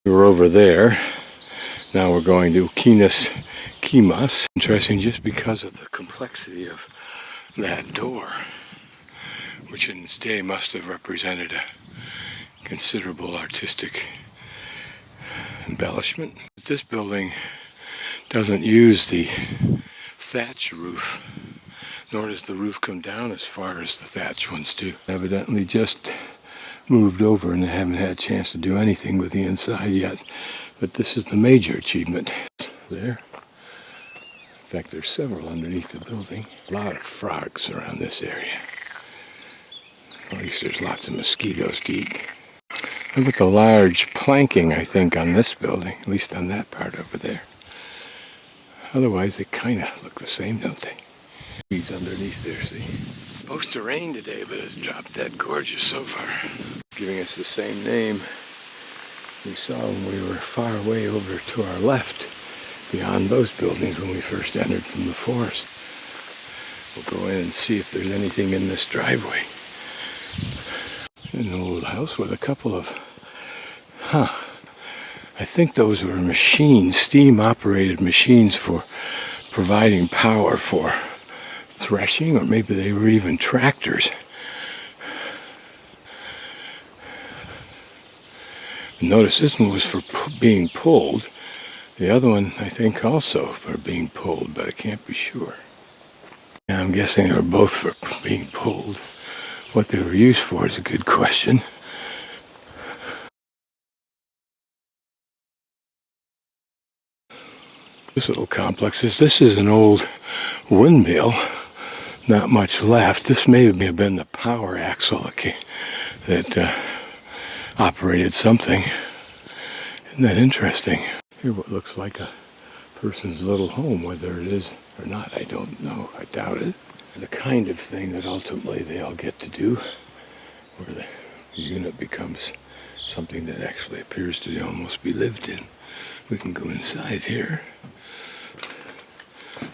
We were over there. Now we're going to Kimas. Interesting just because of the complexity of that door, which in its day must have represented a considerable artistic embellishment. This building doesn't use the thatch roof, nor does the roof come down as far as the thatch ones do. Evidently just moved over and they haven't had a chance to do anything with the inside yet. But this is the major achievement. There. In fact, there's several underneath the building. A lot of frogs around this area. At least there's lots of mosquitoes to eat. Look at the large planking, I think, on this building, at least on that part over there. Otherwise, they kind of look the same, don't they? Trees underneath there, see? It's supposed to rain today, but it's dropped dead gorgeous so far. Giving us the same name we saw when we were far away over to our left, beyond those buildings when we first entered from the forest. We'll go in and see if there's anything in this driveway. An old house with a couple of, I think those were machines, steam-operated machines for providing power for threshing, or maybe they were even tractors. Notice this one was for being pulled. The other one, I think, also for being pulled, but I can't be sure. Yeah, I'm guessing they were both for being pulled. What they were used for is a good question. This little complex this is an old windmill. Not much left. This may have been the power axle that operated something. Isn't that interesting? Here what looks like a person's little home, whether it is or not, I don't know. I doubt it. The kind of thing that ultimately they all get to do, where the unit becomes something that actually appears to almost be lived in. We can go inside here.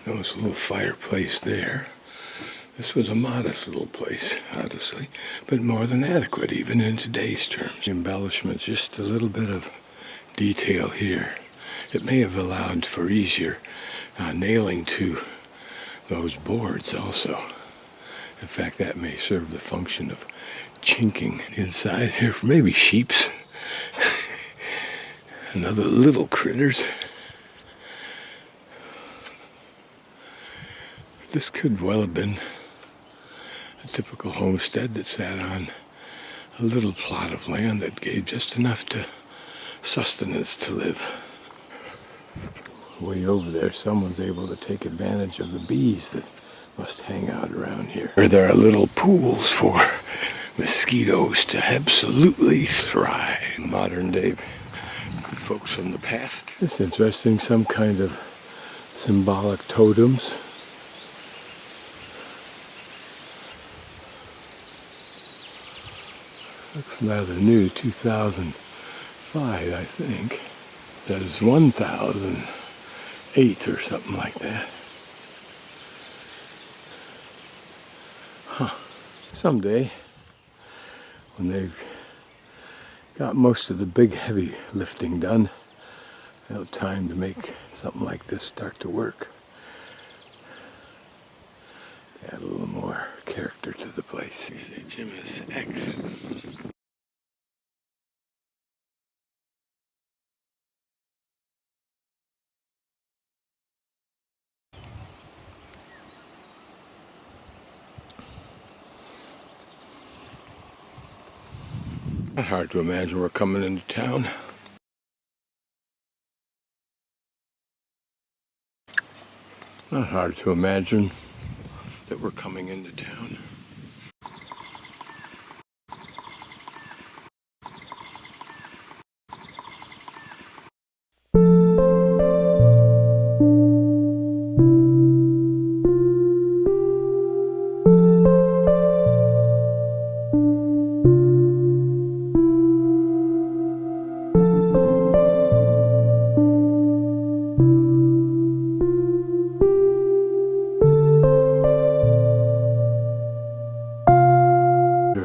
Notice a little fireplace there. This was a modest little place, honestly, but more than adequate, even in today's terms. Embellishments, just a little bit of detail here. It may have allowed for easier nailing to those boards also. In fact, that may serve the function of chinking inside here for maybe sheeps and other little critters. This could well have been a typical homestead that sat on a little plot of land that gave just enough to sustenance to live. Way over there, someone's able to take advantage of the bees that must hang out around here. There are little pools for mosquitoes to absolutely thrive. Modern day folks from the past. It's interesting, some kind of symbolic totems. Looks rather new, 2005, I think. There's 1008 or something like that. Someday, when they've got most of the big heavy lifting done, they'll have time to make something like this start to work. Add a little more character to the place. You say Jim is exit. Not hard to imagine we're coming into town. Not hard to imagine that we're coming into town.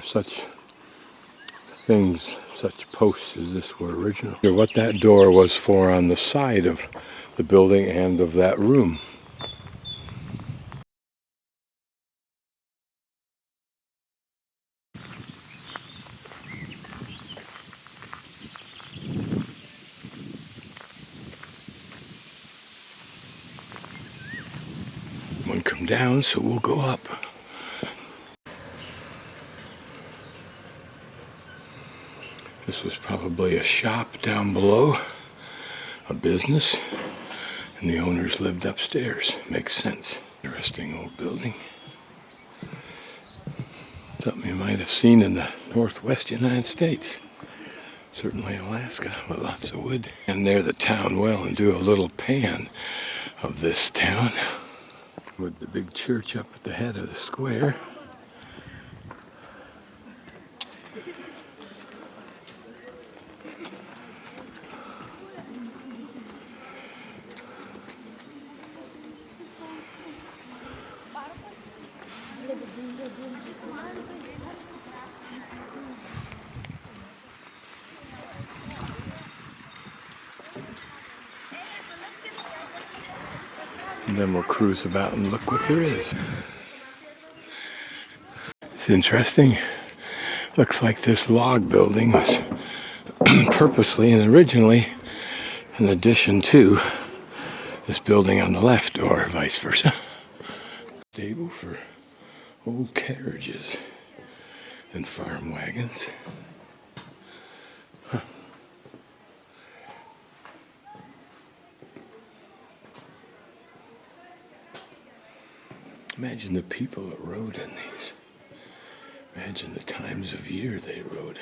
Such things such posts as this were original. Or what that door was for on the side of the building and of that room. One come down, so we'll go up. This was probably a shop down below, a business, and the owners lived upstairs. Makes sense. Interesting old building. Something you might have seen in the northwest United States. Certainly Alaska, with lots of wood. And there the town well, and do a little pan of this town with the big church up at the head of the square. And then we'll cruise about and look what there is. It's interesting. Looks like this log building was purposely and originally an addition to this building on the left, or vice versa. Stable for old carriages and farm wagons. Huh. Imagine the people that rode in these. Imagine the times of year they rode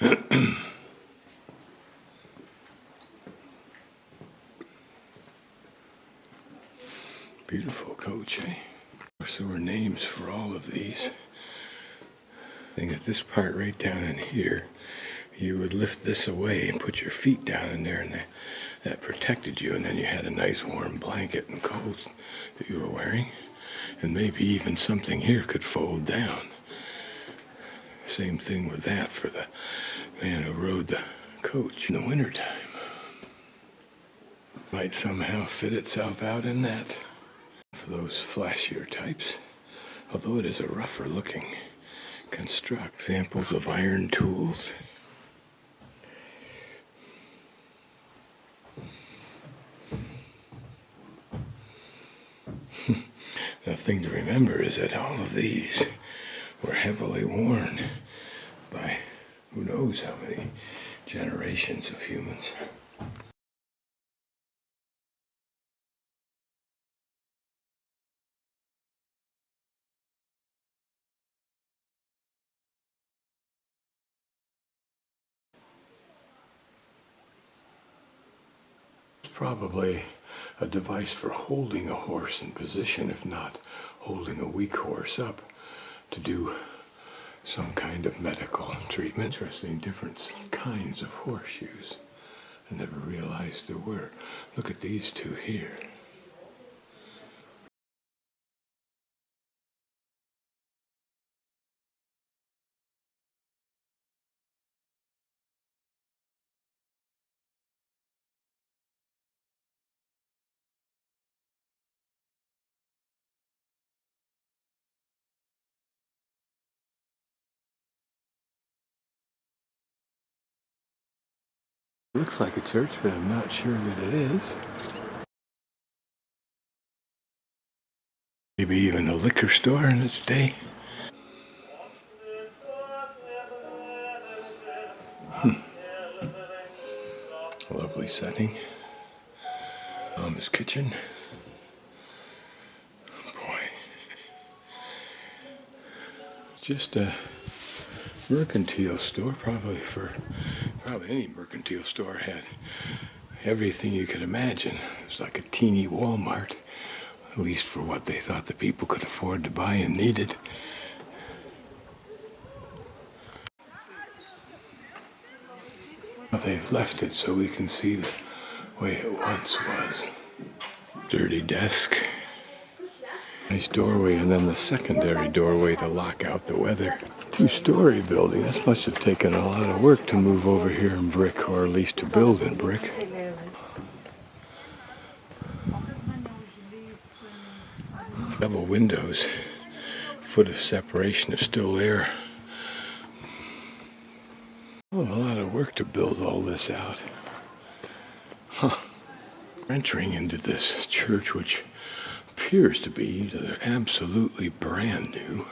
in them. Beautiful coach, eh? Of course, there were names for all of these. I think at this part right down in here, you would lift this away and put your feet down in there, and that protected you, and then you had a nice warm blanket and coat that you were wearing, and maybe even something here could fold down. Same thing with that for the man who rode the coach in the wintertime. Might somehow fit itself out in that for those flashier types, although it is a rougher looking construct. Examples of iron tools. The thing to remember is that all of these were heavily worn by who knows how many generations of humans. It's probably a device for holding a horse in position, if not holding a weak horse up to do some kind of medical treatment. Interesting, different kinds of horseshoes. I never realized there were. Look at these two here. Looks like a church, but I'm not sure that it is. Maybe even a liquor store in its day. A lovely setting. Mom's kitchen. Boy. Just a mercantile store, probably any mercantile store had everything you could imagine. It was like a teeny Walmart, at least for what they thought the people could afford to buy and needed. Well, they've left it so we can see the way it once was. Dirty desk, nice doorway, and then the secondary doorway to lock out the weather. Two-story building. This must have taken a lot of work to move over here in brick, or at least to build in brick. Double windows. Foot of separation is still there. Oh, a lot of work to build all this out. Huh. Entering into this church, which appears to be either absolutely brand new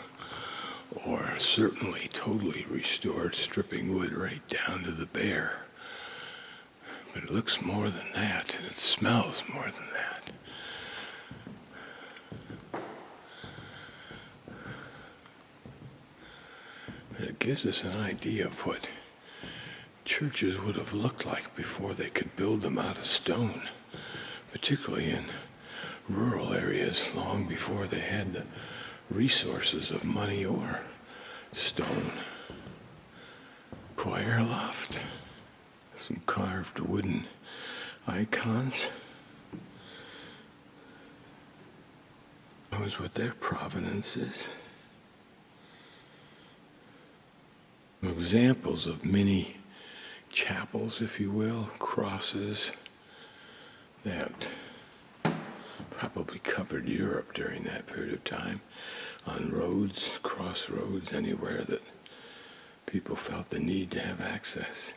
or certainly totally restored, stripping wood right down to the bare. But it looks more than that, and it smells more than that. But it gives us an idea of what churches would have looked like before they could build them out of stone, particularly in rural areas, long before they had the resources of money or stone. Choir loft, some carved wooden icons. Knows what their provenance is. Examples of mini chapels, if you will, crosses that probably covered Europe during that period of time, on roads, crossroads, anywhere that people felt the need to have access.